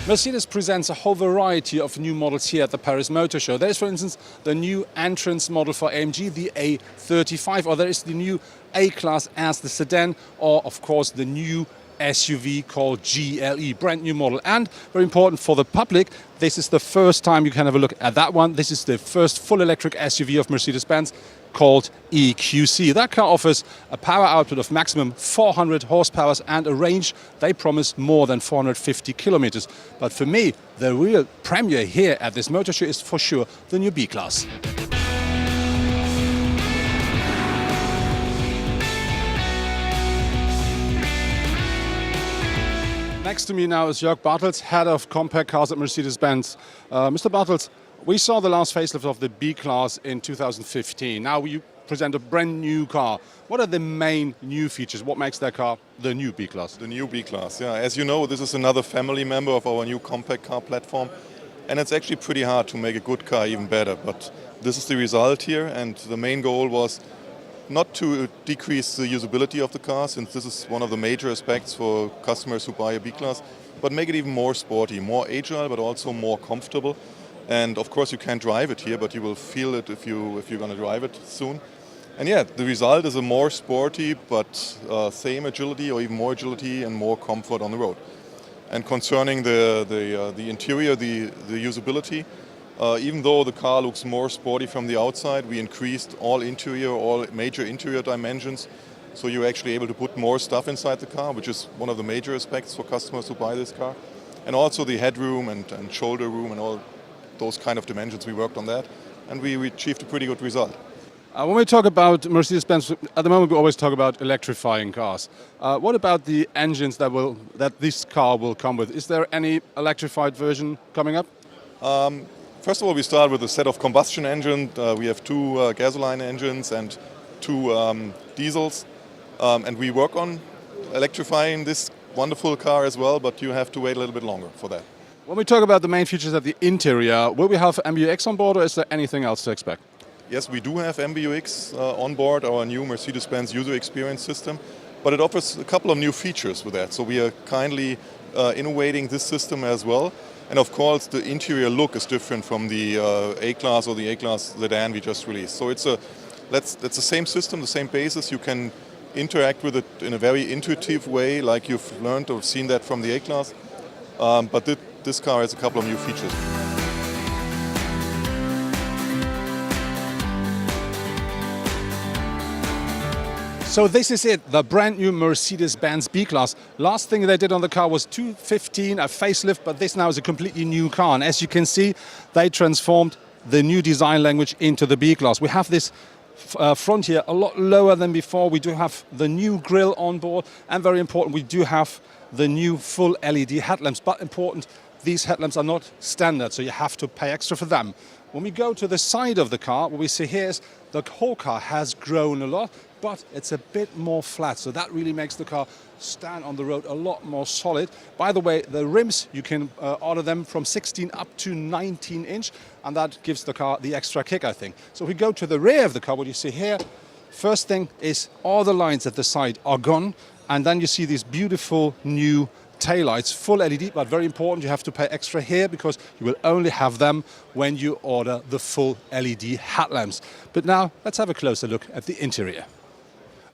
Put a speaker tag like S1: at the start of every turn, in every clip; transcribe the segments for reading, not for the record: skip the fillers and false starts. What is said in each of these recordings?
S1: Mercedes presents a whole variety of new models here at the Paris Motor Show. There is, for instance, the new entrance model for AMG, the A35, or there is the new A-Class as the sedan, or of course the new SUV called GLE, brand new model. And very important for the public, this is the first time you can have a look at that one. This is the first full electric SUV of Mercedes-Benz called EQC. That car offers a power output of maximum 400 horsepower and a range they promise more than 450 kilometers. But for me, the real premiere here at this motor show is for sure the new B-Class. Next to me now is Jörg Bartels, head of compact cars at Mercedes-Benz. Mr. Bartels, we saw the last facelift of the B-Class in 2015. Now you present a brand new car. What are the main new features? What makes that car the new B-Class?
S2: The new B-Class, yeah. As you know, this is another family member of our new compact car platform. And it's actually pretty hard to make a good car even better. But this is the result here. And the main goal was not to decrease the usability of the car, since this is one of the major aspects for customers who buy a B-Class, but make it even more sporty, more agile, but also more comfortable. And of course you can't drive it here, but you will feel it if you're going to drive it soon. And yeah, the result is a more sporty, but same agility or even more agility and more comfort on the road. And concerning the interior, the usability, even though the car looks more sporty from the outside, we increased all major interior dimensions. So you're actually able to put more stuff inside the car, which is one of the major aspects for customers who buy this car. And also the headroom and shoulder room and all those kind of dimensions, we worked on that. And we achieved a pretty good result.
S1: When we talk about Mercedes-Benz, at the moment we always talk about electrifying cars. What about the engines that this car will come with? Is there any electrified version coming up?
S2: First of all, we start with a set of combustion engines. We have two gasoline engines and two diesels. And we work on electrifying this wonderful car as well, but you have to wait a little bit longer for that.
S1: When we talk about the main features of the interior, will we have MBUX on board, or is there anything else to expect?
S2: Yes, we do have MBUX on board, our new Mercedes-Benz user experience system, but it offers a couple of new features with that. So we are kindly innovating this system as well. And of course, the interior look is different from the A-Class or the A-Class sedan we just released. So it's the same system, the same basis. You can interact with it in a very intuitive way, like you've learned or seen that from the A-Class. But this car has a couple of new features.
S1: So this is it, the brand new Mercedes-Benz B-Class. Last thing they did on the car was 2015, a facelift, but this now is a completely new car. And as you can see, they transformed the new design language into the B-Class. We have this front here a lot lower than before. We do have the new grille on board, and very important, we do have the new full LED headlamps. But important, these headlamps are not standard, so you have to pay extra for them. When we go to the side of the car, what we see here is the whole car has grown a lot, but it's a bit more flat. So that really makes the car stand on the road a lot more solid. By the way, the rims, you can order them from 16 up to 19 inch, and that gives the car the extra kick, I think. So if we go to the rear of the car, what you see here, first thing is all the lines at the side are gone, and then you see these beautiful new taillights, full LED, but very important, you have to pay extra here because you will only have them when you order the full LED headlamps. But now let's have a closer look at the interior.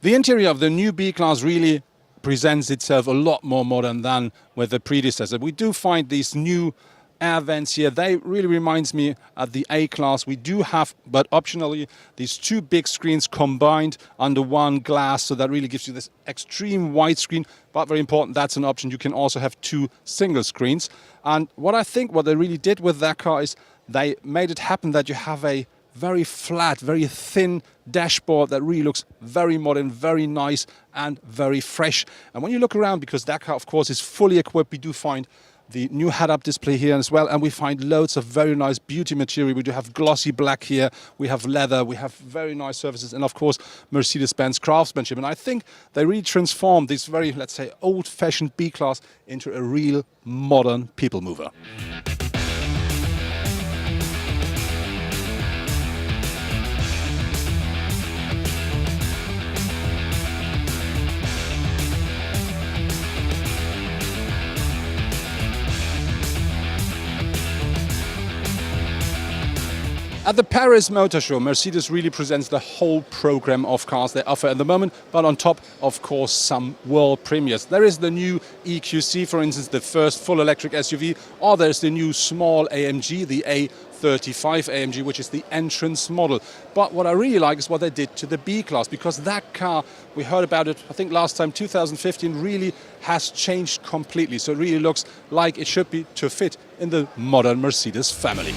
S1: The interior of the new B-Class really presents itself a lot more modern than with the predecessor. We do find these new air vents here. They really reminds me of the A-Class. We do have, but optionally, these two big screens combined under one glass, so that really gives you this extreme widescreen. But very important, that's an option. You can also have two single screens. And what I think what they really did with that car is they made it happen that you have a very flat, very thin dashboard that really looks very modern, very nice and very fresh. And when you look around, because that car of course is fully equipped, we do find the new head-up display here as well, and we find loads of very nice beauty material. We do have glossy black here, we have leather, we have very nice surfaces, and of course Mercedes-Benz craftsmanship. And I think they really transformed this very, let's say, old-fashioned B-Class into a real modern people mover. At the Paris Motor Show, Mercedes really presents the whole program of cars they offer at the moment, but on top, of course, some world premieres. There is the new EQC, for instance, the first full electric SUV, or there's the new small AMG, the A35 AMG, which is the entrance model. But what I really like is what they did to the B-Class, because that car, we heard about it, I think last time, 2015, really has changed completely. So it really looks like it should be to fit in the modern Mercedes family.